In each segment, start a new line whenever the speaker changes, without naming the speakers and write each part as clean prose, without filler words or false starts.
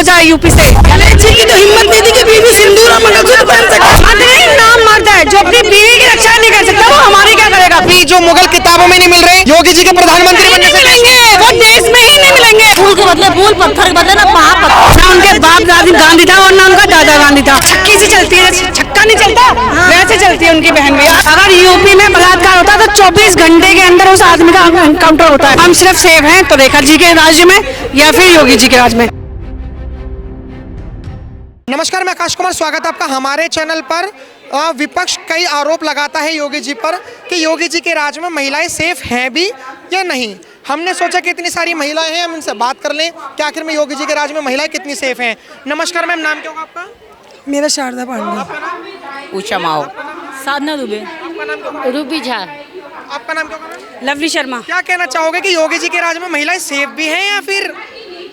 जाए यूपी से।
अखिलेश जी की तो हिम्मत नहीं थी कि बीवी सिंदूर और मंगलसूत्र पहन सके।
मर्द नहीं, नाम मर्द है, जो अपनी बीवी की रक्षा नहीं कर सकता वो हमारी क्या करेगा।
अभी जो मुगल किताबों में नहीं मिल रहे, योगी जी के प्रधानमंत्री बनने से
मिलेंगे, वो देश में ही नहीं मिलेंगे।
फूल के बदले फूल, पत्थर के बदले ना महापत्थर।
ना उनके बाप दादी गांधी था और ना उनका दादा गांधी था। छक्की से चलती है, छक्का नहीं चलता वैसे चलती है उनकी बहन भी। अगर यूपी में बलात्कार होता तो 24 घंटे के अंदर उस आदमी का एनकाउंटर होता है। हम सिर्फ सेफ हैं तो रेखा जी के राज्य में या फिर योगी जी के राज्य में।
नमस्कार, मैं आकाश कुमार, स्वागत है आपका हमारे चैनल पर। विपक्ष कई आरोप लगाता है योगी जी पर कि योगी जी के राज में महिलाएं सेफ हैं भी या नहीं। हमने सोचा कि इतनी सारी महिलाएं हैं, हम इनसे बात कर लें कि आखिर में योगी जी के राज में महिलाएं कितनी सेफ हैं। नमस्कार मैम, नाम क्या होगा आपका?
मेरा शारदा पांडे।
ऊषा माओ, साधना दुबे, रूबी झा।
आपका नाम क्या होगा?
लवली शर्मा।
क्या कहना चाहोगे कि योगी जी के राज में महिलाएं सेफ भी हैं या फिर?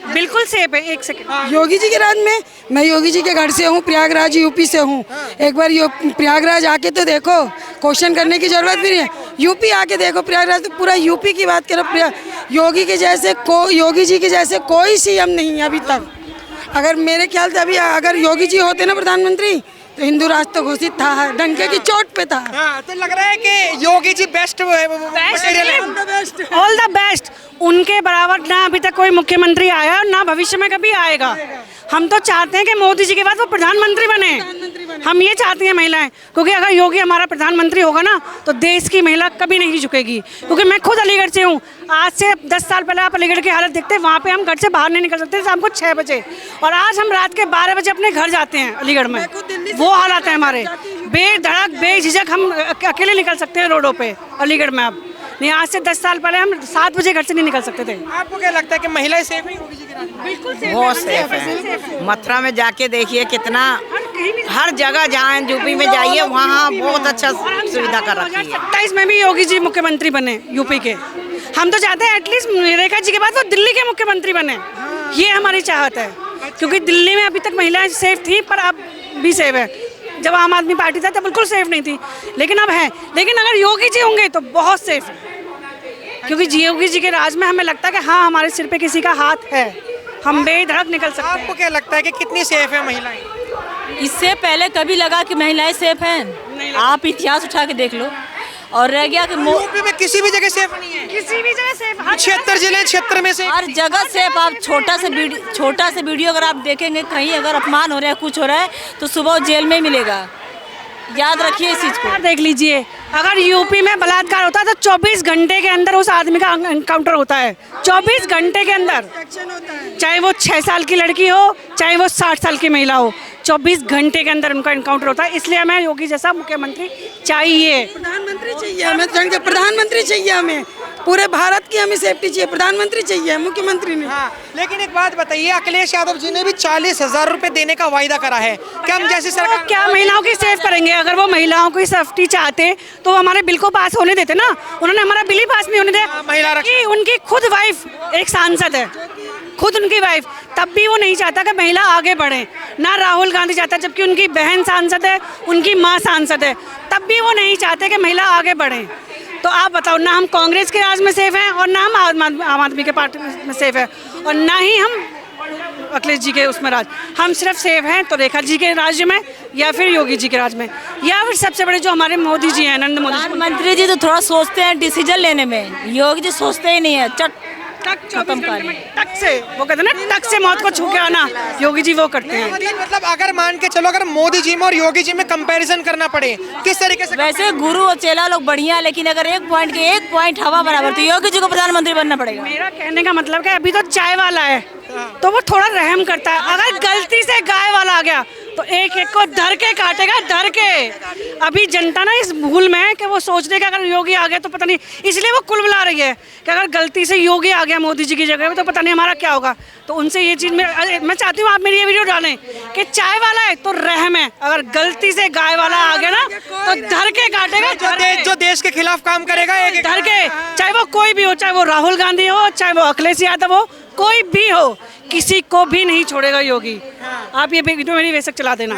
बिल्कुल सेफ है। एक सेकंड,
योगी जी के राज में, मैं योगी जी के घर से हूँ, प्रयागराज यूपी से हूँ। एक बार प्रयागराज आके तो देखो, क्वेश्चन करने की जरूरत भी नहीं है। यूपी आके देखो, प्रयागराज तो पूरा यूपी की बात करो। योगी जी के जैसे कोई सीएम नहीं है अभी तक। अगर मेरे ख्याल से अभी अगर योगी जी होते ना प्रधानमंत्री तो हिंदू राष्ट्र तो घोषित था, डंके की चोट पे था।
तो लग रहा है कि Yogi ji best
all the best. उनके बराबर ना अभी तक कोई मुख्यमंत्री आया और ना भविष्य में कभी आएगा। हम तो चाहते हैं कि मोदी जी के बाद वो प्रधानमंत्री बने। हम ये चाहती हैं महिलाएं, क्योंकि अगर योगी हमारा प्रधानमंत्री होगा ना तो देश की महिला कभी नहीं झुकेगी। क्योंकि मैं खुद अलीगढ़ से हूँ। आज से 10 साल पहले आप अलीगढ़ की हालत देखते हैं, वहाँ पे हम घर से बाहर नहीं निकल सकते शाम को 6 बजे, और आज हम रात के 12 बजे अपने घर जाते हैं अलीगढ़ में। वो हालात है हमारे, बेधड़क बेझिझक हम अकेले निकल सकते हैं रोडों पे अलीगढ़ में। अब नहीं, आज से 10 साल पहले हम 7 बजे घर से नहीं निकल सकते थे।
आपको क्या लगता है कि महिलाएं सेफ हैं योगी जी के राज में?
बिल्कुल सेफ,
बहुत सेफ है। मथुरा में जाके देखिए कितना, हर जगह जहाँ यूपी में जाइए वहाँ बहुत अच्छा सुविधा कर रखी है।
27 में भी योगी जी मुख्यमंत्री बने यूपी के। हम तो चाहते हैं एटलीस्ट रेखा जी के बाद वो दिल्ली के मुख्यमंत्री बने, ये हमारी चाहत है। क्योंकि दिल्ली में अभी तक महिलाएं सेफ थी, पर अब भी सेफ है। जब आम आदमी पार्टी था तो बिल्कुल सेफ नहीं थी, लेकिन अब है। लेकिन अगर योगी जी होंगे तो बहुत सेफ है, क्योंकि योगी जी के राज में हमें लगता है कि हाँ, हमारे सिर पे किसी का हाथ है, हम बेधड़क निकल सकते हैं।
आपको क्या लगता है कि कितनी सेफ है महिलाएं?
इससे पहले कभी लगा कि महिलाएं सेफ हैं? आप इतिहास उठा के देख लो। और रह गया कि
यूपी में किसी भी जगह सेफ नहीं है।
किसी भी जगह सेफ,
76 जिले, 76 में से
हर जगह सेफ। आप छोटा से वीडियो अगर आप देखेंगे, कहीं अगर अपमान हो रहा है, कुछ हो रहा है, तो सुबह जेल में मिलेगा। याद रखिए इस चीज को।
देख लीजिए, अगर यूपी में बलात्कार होता है तो 24 घंटे के अंदर उस आदमी का एनकाउंटर होता है। 24 घंटे के अंदर, चाहे वो 6 साल की लड़की हो, चाहे वो 60 साल की महिला हो, 24 घंटे के अंदर उनका एनकाउंटर होता है। इसलिए हमें योगी जैसा मुख्यमंत्री चाहिए।
प्रधानमंत्री चाहिए हमें, प्रधानमंत्री चाहिए हमें, पूरे भारत की हमें सेफ्टी चाहिए। प्रधानमंत्री चाहिए, मुख्यमंत्री नहीं।
हाँ, लेकिन एक बात बताइए, अखिलेश यादव जी ने भी 40,000 रुपए देने का वायदा करा है। क्या हम जैसी सरकार
क्या महिलाओं की सेफ करेंगे? अगर वो महिलाओं की सेफ्टी चाहते तो हमारे बिल को पास होने देते ना। उन्होंने हमारा बिल ही पास नहीं होने दिया।
महिला
कि उनकी खुद वाइफ एक सांसद है, खुद उनकी वाइफ, तब भी वो नहीं चाहता कि महिला आगे बढ़े। ना राहुल गांधी चाहता, जबकि उनकी बहन सांसद है, उनकी माँ सांसद है, तब भी वो नहीं चाहते कि महिला आगे बढ़े। तो आप बताओ, ना हम कांग्रेस के राज में सेफ हैं और ना हम आम आदमी के पार्टी में सेफ है, और ना ही हम अखिलेश जी के उसमें राज। हम सिर्फ सेफ हैं तो रेखा जी के राज्य में या फिर योगी जी के राज में, या फिर सबसे बड़े जो हमारे मोदी जी हैं, नरेंद्र मोदी।
प्रधानमंत्री जी तो थोड़ा सोचते हैं डिसीजन लेने में, योगी जी सोचते ही नहीं है, चट खत्म कर।
टक से वो कहते हैं ना, टक से मौत को छू के आना, योगी जी वो करते हैं।
मतलब अगर मान के चलो, अगर मोदी जी में और योगी जी में कंपैरिजन करना पड़े, किस तरीके से?
वैसे गुरु और चेला लोग बढ़िया, लेकिन अगर एक पॉइंट हवा बराबर, तो योगी जी को प्रधानमंत्री बनना पड़ेगा।
मेरा कहने का मतलब है, अभी तो चाय वाला है तो वो थोड़ा रहम करता है। अगर गलती से गाय वाला आ गया तो एक एक को धर के काटेगा, धर के। अभी जनता ना इस भूल में है कि वो सोच रही है कि अगर योगी आ गया तो पता नहीं, इसलिए वो कुल मिला रही है कि अगर गलती से योगी आ गया मोदी जी की जगह तो पता नहीं हमारा क्या होगा। तो उनसे ये चीज़ मैं चाहती हूँ आप मेरी ये वीडियो डालें कि चाय वाला है तो रहम है, अगर गलती से गाय वाला आ गया ना तो धर के काटेगा।
जो देश के खिलाफ काम करेगा,
धर के, चाहे वो कोई भी हो, चाहे वो राहुल गांधी हो, चाहे वो अखिलेश यादव हो, कोई भी हो, किसी को भी नहीं छोड़ेगा योगी। आप ये वीडियो मेरी बेशक चला देना,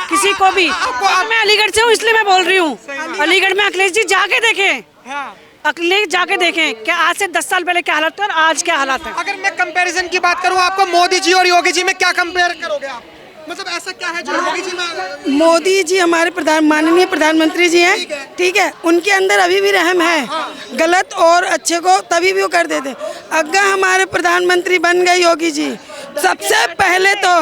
किसी को भी। मैं अलीगढ़ से हूँ इसलिए मैं बोल रही हूँ। अलीगढ़ में अखिलेश जी जाके देखें, अकेले जाके देखें क्या आज से 10 साल पहले क्या हालत था और आज क्या हालात है।
अगर मैं कंपैरिजन की बात करूं आपको मोदी जी और योगी जी में क्या कंपेयर करोगे आप? मतलब ऐसा क्या है जो योगी जी में?
मोदी जी हमारे माननीय प्रधानमंत्री जी हैं, ठीक है, उनके अंदर अभी भी रहम है, गलत और अच्छे को तभी भी वो कर देते। अगर हमारे प्रधानमंत्री बन गए योगी जी, सबसे पहले तो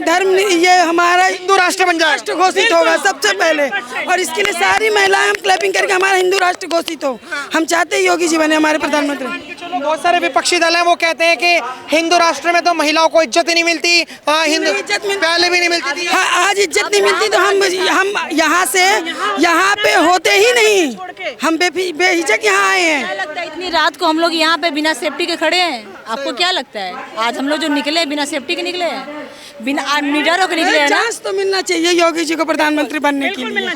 धर्म ये हमारा
हिंदू राष्ट्र बन जाए,
राष्ट्र घोषित होगा सबसे पहले, और इसके लिए सारी महिलाएं हम क्लैपिंग करके हमारा हिंदू राष्ट्र घोषित हो। हम चाहते हैं योगी जी बने हमारे प्रधानमंत्री।
बहुत सारे विपक्षी दल हैं वो कहते हैं कि हिंदू राष्ट्र में तो महिलाओं को इज्जत ही नहीं मिलती, हिंदू
इज्जत
पहले भी नहीं मिलती थी।
हाँ, आज इज्जत नहीं मिलती तो हम यहाँ से यहाँ पे होते ही नहीं, हम बेहिचक यहाँ आए हैं।
क्या लगता है इतनी रात को हम लोग यहाँ पे बिना सेफ्टी के खड़े हैं? आपको क्या लगता है आज हम लोग जो निकले बिना सेफ्टी के निकले हैं, बिना निडरों के निकले हैं ना?
चांस तो मिलना चाहिए योगी जी को प्रधानमंत्री बनने के लिए।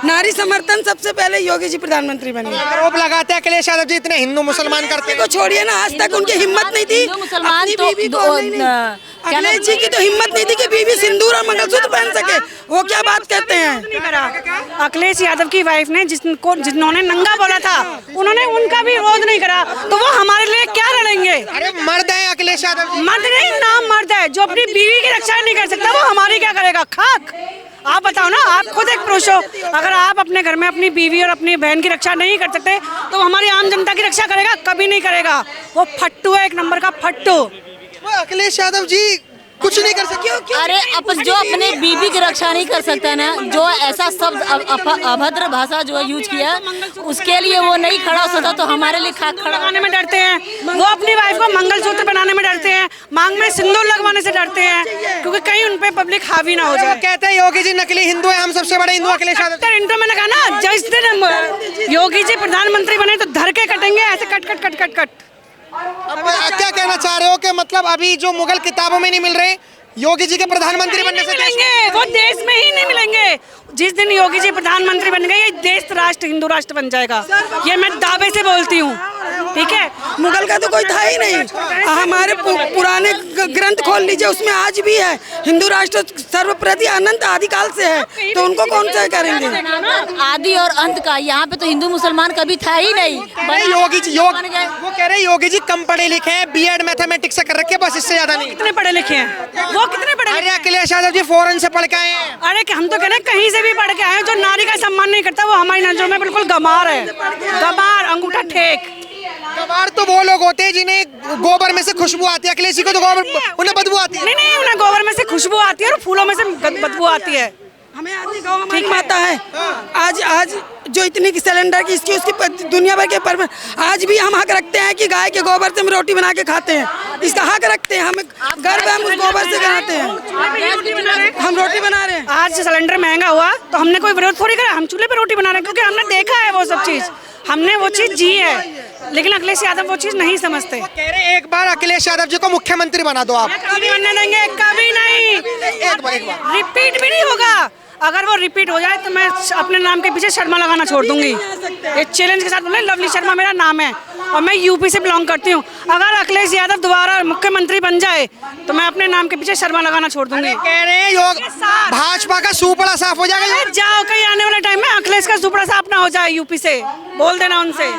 नारी समर्थन सबसे पहले योगी जी प्रधानमंत्री बने।
आरोप लगाते हैं अखिलेश यादव जी इतने हिंदू मुसलमान करते
को छोड़िए ना, आज तक उनकी हिम्मत नहीं थी।
हिंदू मुसलमान
अपनी
तो
बीवी को अखिलेश जी की तो हिम्मत नहीं थी कि बीवी सिंदूर और मंगलसूत्र पहन सके। वो क्या बात कहते हैं?
नहीं करा। अखिलेश यादव की वाइफ ने जिन्होंने नंगा बोला था उन्होंने उनका भी विरोध नहीं करा, तो वो हमारे लिए क्या लड़ेंगे?
अरे मर्द है अखिलेश यादव जी।
मर्द नहीं, नाम मर्द है। जो अपनी बीवी की रक्षा नहीं कर सकता वो हमारी क्या करेगा? खाक। आप बताओ ना, आप खुद एक पुरुष हो, अगर आप अपने घर में अपनी बीवी और अपनी बहन की रक्षा नहीं कर सकते तो हमारी आम जनता की रक्षा करेगा? कभी नहीं करेगा। वो फट्टू है, एक नंभर का फट्टू।
वो अखिलेश यादव जी कुछ नहीं कर सकते।
अरे जो अपने बीबी की रक्षा नहीं कर सकता ना, जो ऐसा शब्द अभद्र भाषा जो यूज किया, उसके लिए वो नहीं खड़ा हो सकता, तो हमारे लिए खड़ा
बनाने में डरते हैं। वो अपनी वाइफ को मंगलसूत्र बनाने में डरते हैं, मांग में सिंदूर लगवाने से डरते हैं, क्योंकि कहीं उन पे पब्लिक हावी ना हो जाए।
कहते हैं योगी जी नकली हिंदू है, हम सबसे बड़े हिंदू अखिलेश यादव।
इंटर मैंने कहा ना, जिस दिन योगी जी प्रधानमंत्री बने तो धर के कटेंगे, ऐसे cut cut cut cut cut.
अब क्या कहना चाह रहे हो कि मतलब अभी जो मुगल किताबों में नहीं मिल रहे, योगी जी के प्रधानमंत्री बनने से
मिलेंगे? वो देश में ही नहीं मिलेंगे। जिस दिन योगी जी प्रधानमंत्री बन गए, ये देश राष्ट्र हिंदू राष्ट्र बन जाएगा। ये मैं दावे से बोलती हूँ, ठीक है।
मुगल का तो कोई था ही नहीं। हमारे पुराने ग्रंथ खोल लीजिए, उसमें आज भी है हिंदू राष्ट्र सर्वप्रति अनंत आदिकाल से है, तो उनको कौन सा करेंगे?
आदि और अंत का यहाँ पे तो हिंदू मुसलमान कभी था ही नहीं।
योगी जी वो कह रहे योगी जी कम पढ़े लिखे हैं, बीएड मैथमेटिक्स से कर रखे, बस इससे ज्यादा नहीं।
कितने पढ़े लिखे हैं वो? कितने पढ़े?
अरे अखिलेश यादव जी फॉरेन से पढ़ के आए हैं।
अरे हम तो कह रहे हैं कहीं से भी पढ़ के आए, जो नारी का सम्मान नहीं करता वो हमारी नजरों में बिल्कुल गमार है। गमार, अंगूठा ठेक।
गवार तो वो लोग होते हैं जिन्हें गोबर में से खुशबू आती है, अखिलेश जी को तो गोबर उन्हें बदबू आती है।
नहीं नहीं, उन्हें गोबर में से खुशबू आती है और फूलों में से बदबू आती है।
हमें आज गौ हमारी माता है। आज जो इतनी की सिलेंडर की इसकी उसकी दुनिया भर के पर आज भी हम हक रखते हैं कि गाय के गोबर से हम रोटी बना के खाते हैं। इसका हक रखते हैं, हमें गर्व है, हम उस गोबर से बनाते हैं, हम रोटी बना रहे हैं।
आज सिलेंडर महंगा हुआ तो हमने कोई विरोध थोड़ी करा, हम चूल्हे पे रोटी बना रहे हैं, क्योंकि हमने देखा है वो सब चीज, हमने वो चीज जी है। लेकिन अखिलेश यादव वो चीज नहीं समझते।
कह रहे एक बार अखिलेश यादव जी को मुख्यमंत्री बना दो आप।
कभी बनने देंगे? कभी नहीं।
एक बार
रिपीट भी नहीं होगा। अगर वो रिपीट हो जाए तो मैं अपने नाम के पीछे शर्मा लगाना छोड़ दूंगी। ये चैलेंज के साथ बोले, लवली शर्मा मेरा नाम है और मैं यूपी से बिलोंग करती हूँ। अगर अखिलेश यादव दोबारा मुख्यमंत्री बन जाए तो मैं अपने नाम के पीछे शर्मा लगाना छोड़ दूंगी।
कह रहे हैं योग भाजपा का सुपड़ा साफ हो जाएगा।
जाओ, कहीं आने वाले टाइम में अखिलेश का सुपड़ा साफ ना हो जाए यूपी से, बोल देना उनसे।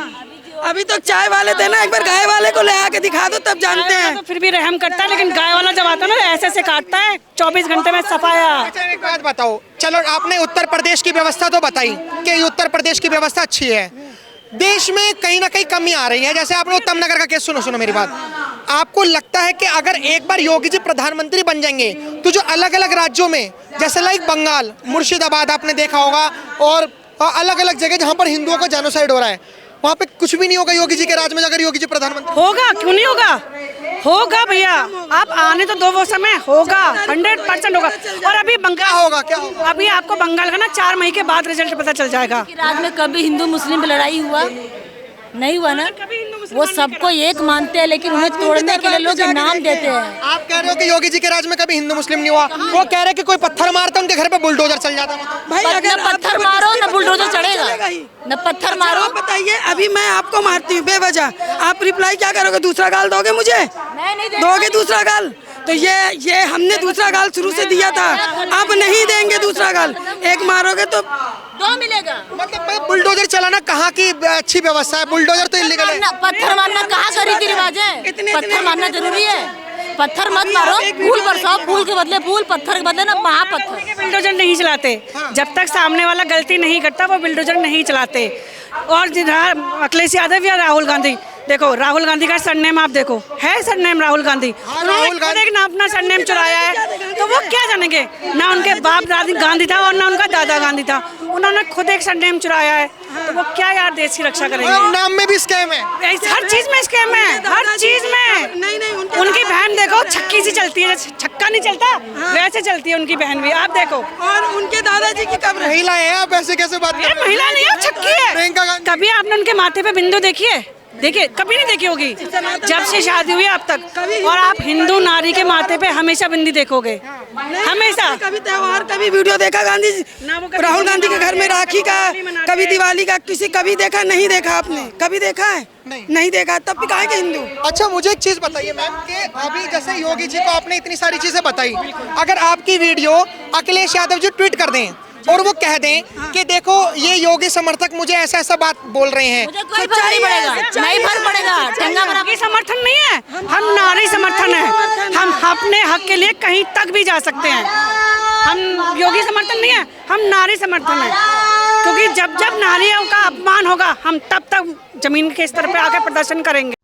अभी तो चाय वाले थे ना, एक बार गाय वाले को ले आके दिखा दो तब जानते हैं।
तो फिर भी रहम करता है, लेकिन गाय वाला जब आता है ना ऐसे ऐसे काटता है, 24 घंटे में सफाया।
अच्छा एक बात बताओ, चलो आपने उत्तर प्रदेश की व्यवस्था तो बताई कि उत्तर प्रदेश की व्यवस्था अच्छी है, देश में कहीं ना कहीं कमी आ रही है। जैसे आपने उत्तम नगर का केस, सुनो मेरी बात, आपको लगता है कि अगर एक बार योगी जी प्रधानमंत्री बन जाएंगे तो जो अलग अलग राज्यों में, जैसे लाइक बंगाल, मुर्शिदाबाद आपने देखा होगा, और अलग अलग जगह जहाँ पर हिंदुओं का जेनोसाइड हो रहा है, वहाँ पे कुछ भी नहीं होगा योगी जी के राज में अगर योगी जी प्रधानमंत्री?
होगा, क्यों नहीं होगा? होगा भैया, आप आने तो दो, वो समय होगा, 100% होगा। और अभी
क्या होगा, क्या होगा?
अभी आपको बंगाल का ना 4 मई के बाद रिजल्ट पता चल जाएगा।
राज में कभी हिंदू मुस्लिम पे लड़ाई हुआ नहीं हुआ ना, वो सबको एक मानते हैं, लेकिन उन्हें तोड़ने के लिए लोग नाम देते हैं।
आप कह रहे हो कि योगी जी के राज में कभी हिंदू मुस्लिम नहीं हुआ, वो कह रहे हैं कि कोई पत्थर मारता उनके घर पे बुलडोजर चल जाता।
भाई अगर
पत्थर मारो ना बुलडोजर चढ़ेगा, न पत्थर मारो।
आप बताइए, अभी मैं आपको मारती हूँ बेवजह, आप रिप्लाई क्या करोगे? दूसरा गाल दोगे मुझे? दोगे दूसरा गाल? तो ये हमने दूसरा गाल शुरू से दिया था, अब नहीं देंगे दूसरा गाल। एक मारोगे तो
दो मिलेगा।
मतलब बुलडोजर चलाना कहाँ की अच्छी व्यवस्था है? बुलडोजर तो इलीगल है।
पत्थर मारना कहाँ का रीति रिवाज है? पत्थर मारना जरूरी है? पत्थर मत मारो, फूल बरसाओ, फूल के बदले फूल, पत्थर के बदले ना महापत्थर।
बिल्डोजर नहीं चलाते जब तक सामने वाला गलती नहीं करता, वो बिल्डोजर नहीं चलाते। और अखिलेश यादव या राहुल गांधी, देखो राहुल गांधी का सरनेम आप देखो, है सरनेम राहुल गांधी। राहुल गांधी ने अपना सरनेम चुराया है, तो वो क्या जानेंगे? ना उनके बाप दादी गांधी था और ना उनका दादा गांधी था, उन्होंने खुद एक सरनेम चुराया है, तो वो क्या यार देश की रक्षा करेंगे?
नाम में भी स्कैम है,
हर चीज में स्कैम है, हर चीज में।
नहीं
उनकी बहन देखो छक्की सी चलती है, छक्का नहीं चलता वैसे चलती है उनकी बहन भी, आप देखो।
और उनके दादाजी की कब्र है।
महिला है, आप ऐसे कैसे बात कर रहे
ये
हैं?
महिला नहीं है, छक्की है।
प्रियंका गांधी।
कभी आपने उनके माथे पे बिंदु देखी है? देखिए, कभी नहीं देखी होगी जब से शादी हुई अब तक। और आप हिंदू नारी के माथे पे हमेशा बिंदी देखोगे, हमेशा।
कभी त्योहार, कभी वीडियो देखा गांधी राहुल गांधी के घर में राखी का, कभी दिवाली का, कभी देखा? नहीं देखा आपने? कभी देखा है? नहीं देखा, तब भी कहाँ के हिंदू?
अच्छा, मुझे एक चीज बताइए मैम कि अभी जैसे योगी जी को आपने इतनी सारी चीजें बताई, अगर आपकी वीडियो अखिलेश यादव जी ट्वीट कर दें और वो कह दें कि देखो ये योगी समर्थक मुझे ऐसा ऐसा बात बोल रहे हैं,
मुझे कोई फर्क नहीं पड़ेगा, नहीं फर्क पड़ेगा। ठेंगा बना
योगी समर्थन नहीं है, हम नारी समर्थन है। हम अपने हक के लिए कहीं तक भी जा सकते हैं। हम योगी समर्थन नहीं है, हम नारी समर्थन है। क्योंकि जब जब नारियों का अपमान होगा, हम तब तक जमीन के स्तर पे आकर प्रदर्शन करेंगे।